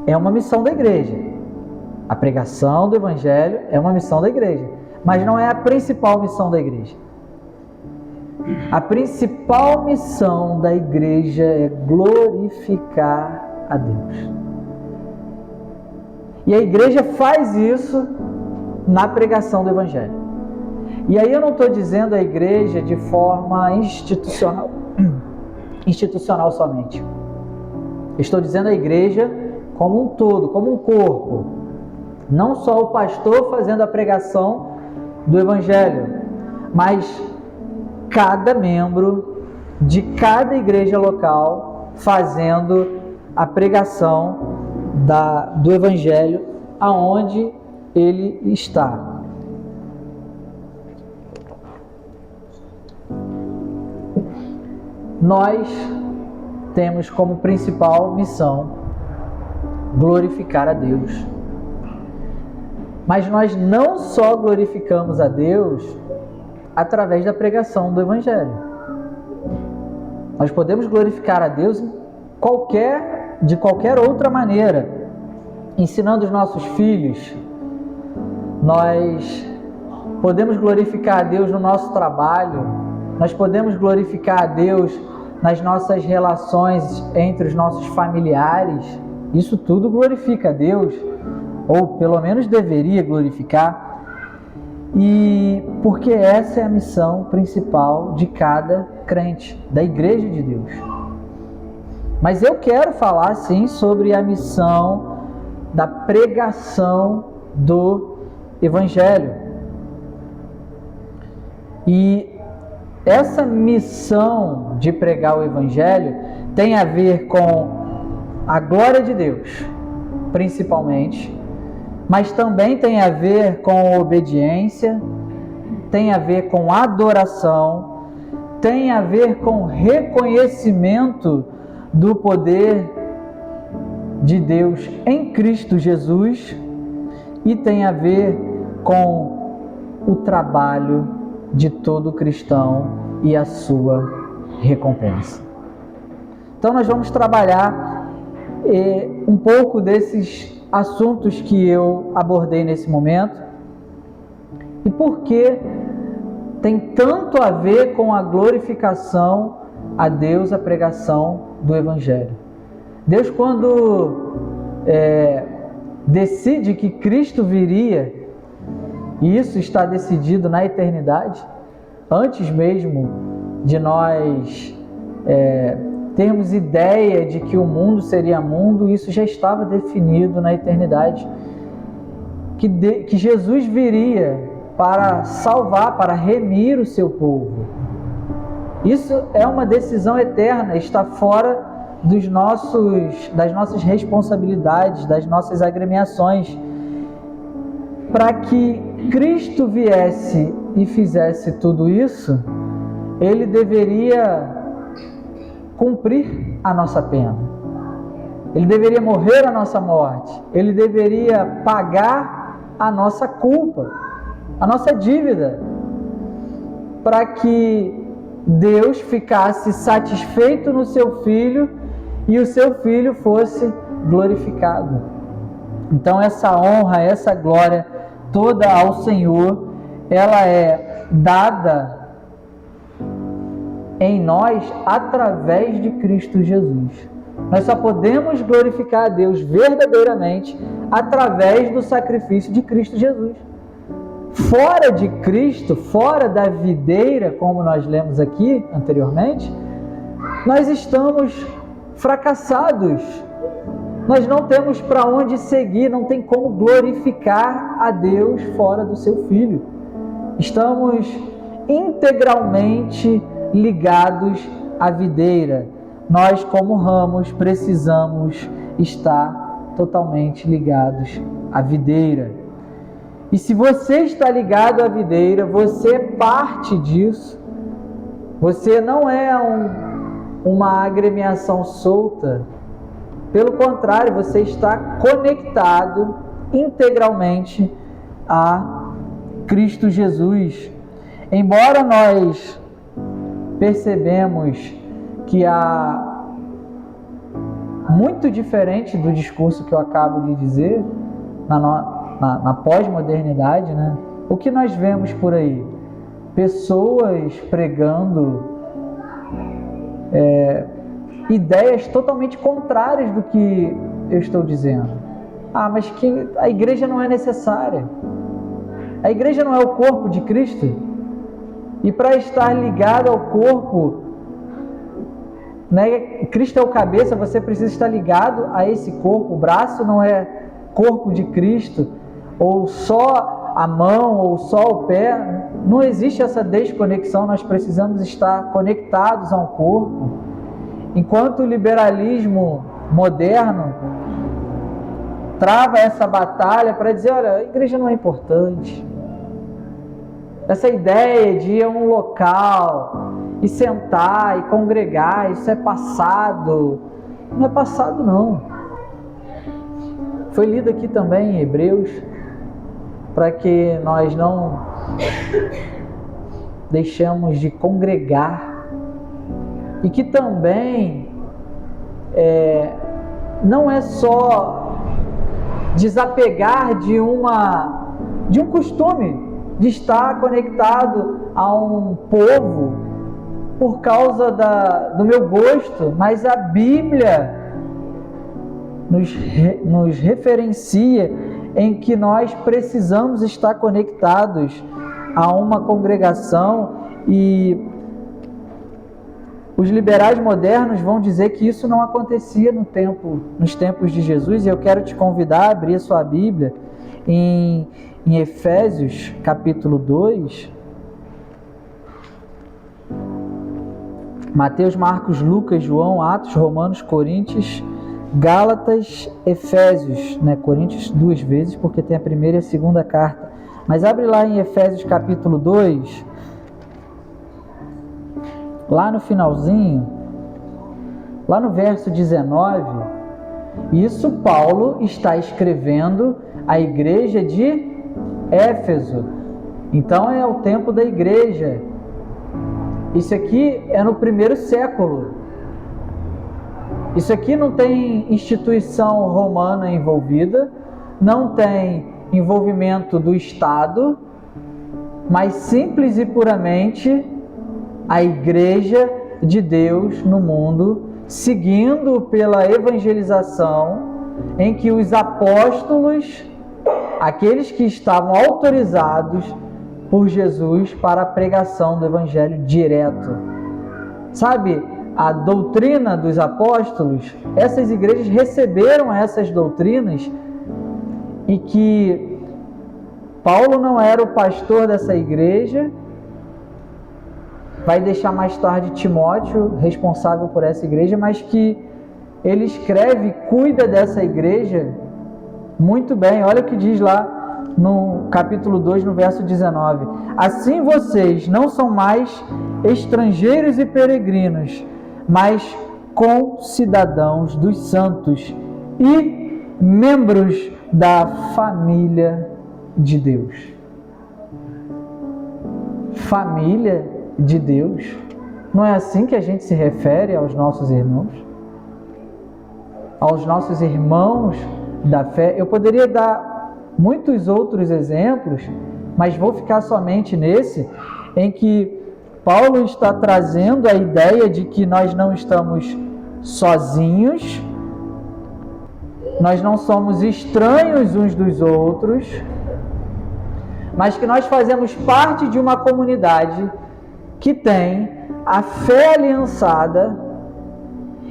É uma missão da igreja. A pregação do Evangelho é uma missão da igreja, mas não é a principal missão da igreja. A principal missão da igreja é glorificar a Deus. E a igreja faz isso na pregação do Evangelho. E aí eu não estou dizendo a igreja de forma institucional somente. Estou dizendo a igreja como um todo, como um corpo. Não só o pastor fazendo a pregação do Evangelho, mas cada membro de cada igreja local fazendo a pregação do Evangelho aonde ele está. Nós temos como principal missão glorificar a Deus. Mas nós não só glorificamos a Deus através da pregação do Evangelho. Nós podemos glorificar a Deus de qualquer outra maneira, ensinando os nossos filhos. Nós podemos glorificar a Deus no nosso trabalho, nós podemos glorificar a Deus nas nossas relações entre os nossos familiares. Isso tudo glorifica a Deus, ou pelo menos deveria glorificar. E porque essa é a missão principal de cada crente, da Igreja de Deus. Mas eu quero falar sim sobre a missão da pregação do Evangelho. E essa missão de pregar o Evangelho tem a ver com a glória de Deus, principalmente, mas também tem a ver com obediência, tem a ver com adoração, tem a ver com reconhecimento do poder de Deus em Cristo Jesus e tem a ver com o trabalho de todo cristão e a sua recompensa. Então nós vamos trabalhar um pouco desses assuntos que eu abordei nesse momento e por que tem tanto a ver com a glorificação a Deus, a pregação do Evangelho. Deus, quando decide que Cristo viria, e isso está decidido na eternidade, antes mesmo de nós termos ideia de que o mundo seria mundo, isso já estava definido na eternidade, que Jesus viria para salvar, para remir o seu povo. Isso é uma decisão eterna, está fora das nossas responsabilidades, das nossas agremiações. Para que Cristo viesse e fizesse tudo isso, Ele deveria cumprir a nossa pena. Ele deveria morrer a nossa morte. Ele deveria pagar a nossa culpa, a nossa dívida, para que Deus ficasse satisfeito no seu Filho e o seu Filho fosse glorificado. Então essa honra, essa glória toda ao Senhor, ela é dada em nós através de Cristo Jesus. Nós só podemos glorificar a Deus verdadeiramente através do sacrifício de Cristo Jesus. Fora de Cristo, fora da videira, como nós lemos aqui anteriormente, nós estamos fracassados. Nós não temos para onde seguir, não tem como glorificar a Deus fora do seu Filho. Estamos integralmente ligados à videira. Nós, como ramos, precisamos estar totalmente ligados à videira. E se você está ligado à videira, você é parte disso. Você não é uma agremiação solta. Pelo contrário, você está conectado integralmente a Cristo Jesus. Embora nós percebemos que há muito diferente do discurso que eu acabo de dizer, na pós-modernidade, né? O que nós vemos por aí? Pessoas pregando ideias totalmente contrárias do que eu estou dizendo. Mas que a igreja não é necessária. A igreja não é o corpo de Cristo? E para estar ligado ao corpo, né, Cristo é o cabeça, você precisa estar ligado a esse corpo. O braço não é corpo de Cristo, ou só a mão, ou só o pé. Não existe essa desconexão, nós precisamos estar conectados a um corpo. Enquanto o liberalismo moderno trava essa batalha para dizer, olha, a igreja não é importante. Essa ideia de ir a um local e sentar e congregar, isso é passado. Não é passado, não. Foi lido aqui também em Hebreus, para que nós não deixemos de congregar. E que também não é só desapegar de um costume de estar conectado a um povo por causa do meu gosto, mas a Bíblia nos referencia em que nós precisamos estar conectados a uma congregação, e os liberais modernos vão dizer que isso não acontecia nos tempos de Jesus. E eu quero te convidar a abrir a sua Bíblia em Efésios capítulo 2, Mateus, Marcos, Lucas, João, Atos, Romanos, Coríntios, Gálatas, Efésios, né? Coríntios 2 vezes, porque tem a primeira e a segunda carta. Mas abre lá em Efésios capítulo 2, lá no finalzinho, lá no verso 19, isso Paulo está escrevendo à igreja de Éfeso. Então é o tempo da igreja. Isso aqui é no primeiro século. Isso aqui não tem instituição romana envolvida, não tem envolvimento do Estado, mas simples e puramente a igreja de Deus no mundo, seguindo pela evangelização, em que os apóstolos, aqueles que estavam autorizados por Jesus para a pregação do evangelho direto. Sabe, a doutrina dos apóstolos, essas igrejas receberam essas doutrinas, e que Paulo não era o pastor dessa igreja, vai deixar mais tarde Timóteo responsável por essa igreja, mas que ele escreve e cuida dessa igreja muito bem. Olha o que diz lá no capítulo 2, no verso 19. Assim vocês não são mais estrangeiros e peregrinos, mas concidadãos dos santos e membros da família de Deus. Família de Deus. Não é assim que a gente se refere aos nossos irmãos? Aos nossos irmãos da fé. Eu poderia dar muitos outros exemplos, mas vou ficar somente nesse, em que Paulo está trazendo a ideia de que nós não estamos sozinhos, nós não somos estranhos uns dos outros, mas que nós fazemos parte de uma comunidade que tem a fé aliançada,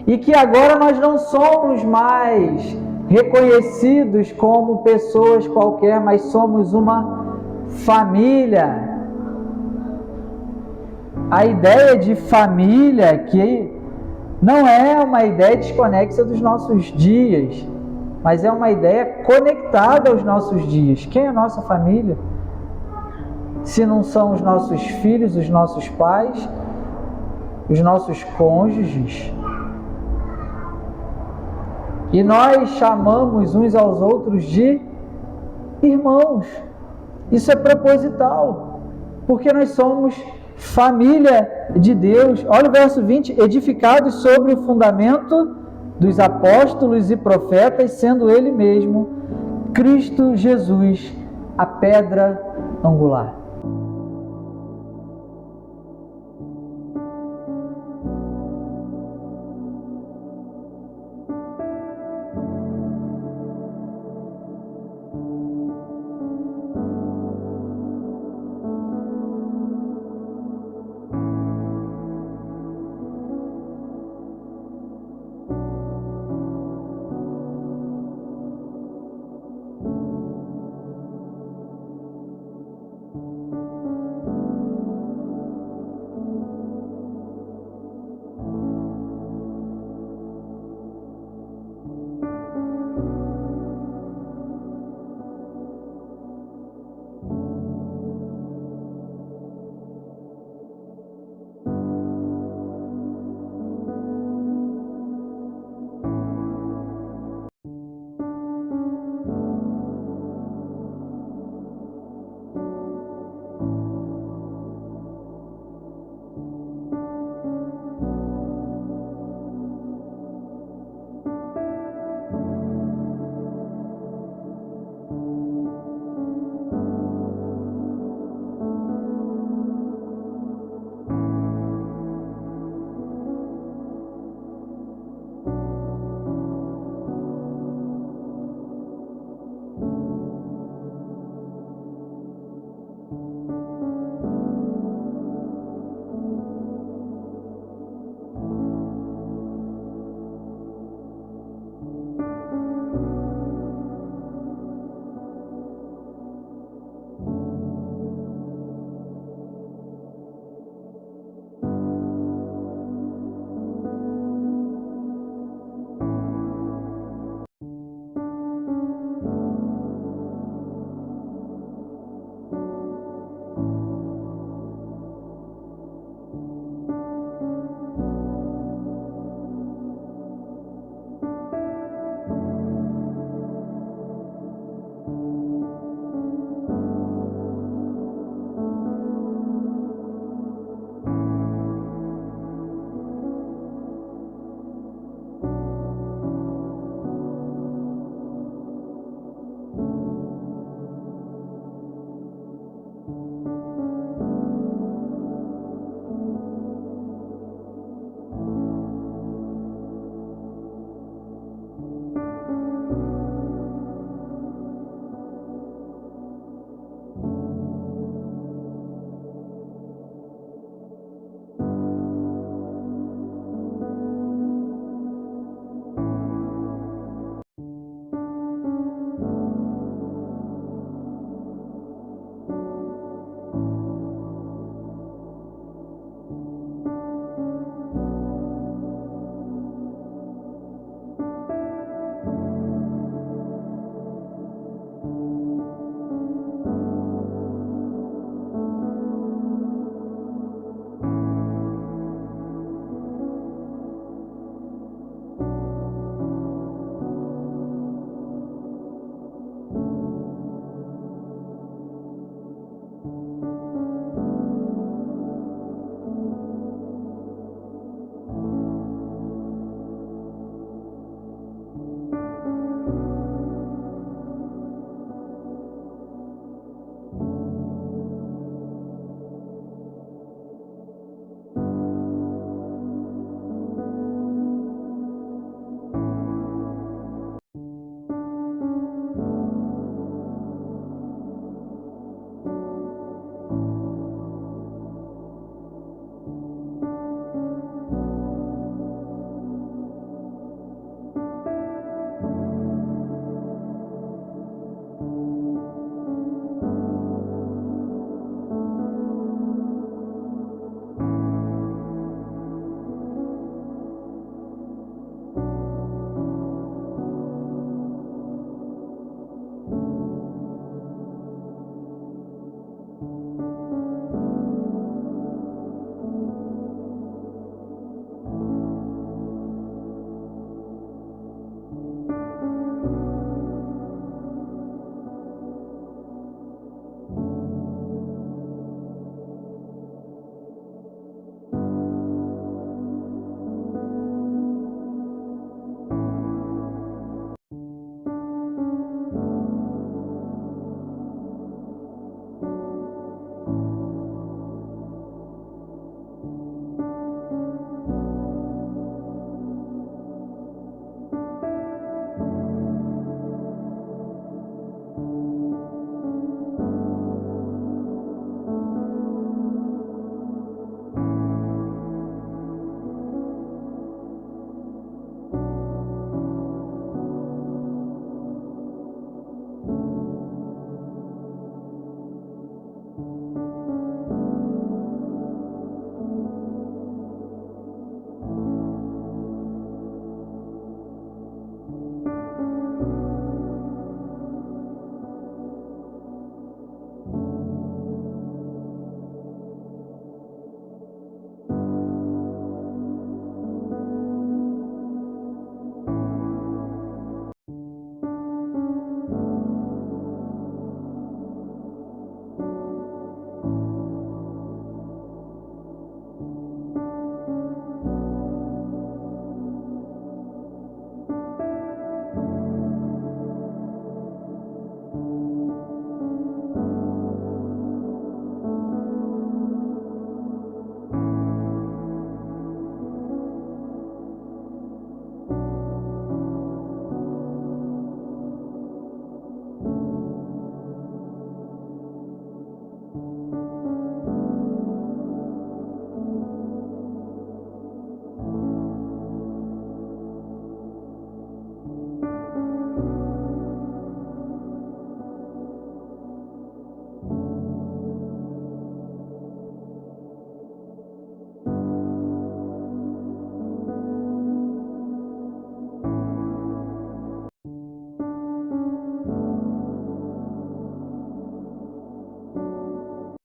e que agora nós não somos mais reconhecidos como pessoas qualquer, mas somos uma família. A ideia de família que não é uma ideia desconexa dos nossos dias, mas é uma ideia conectada aos nossos dias. Quem é a nossa família? Se não são os nossos filhos, os nossos pais, os nossos cônjuges. E nós chamamos uns aos outros de irmãos. Isso é proposital, porque nós somos família de Deus. Olha o verso 20: edificados sobre o fundamento dos apóstolos e profetas, sendo Ele mesmo, Cristo Jesus, a pedra angular.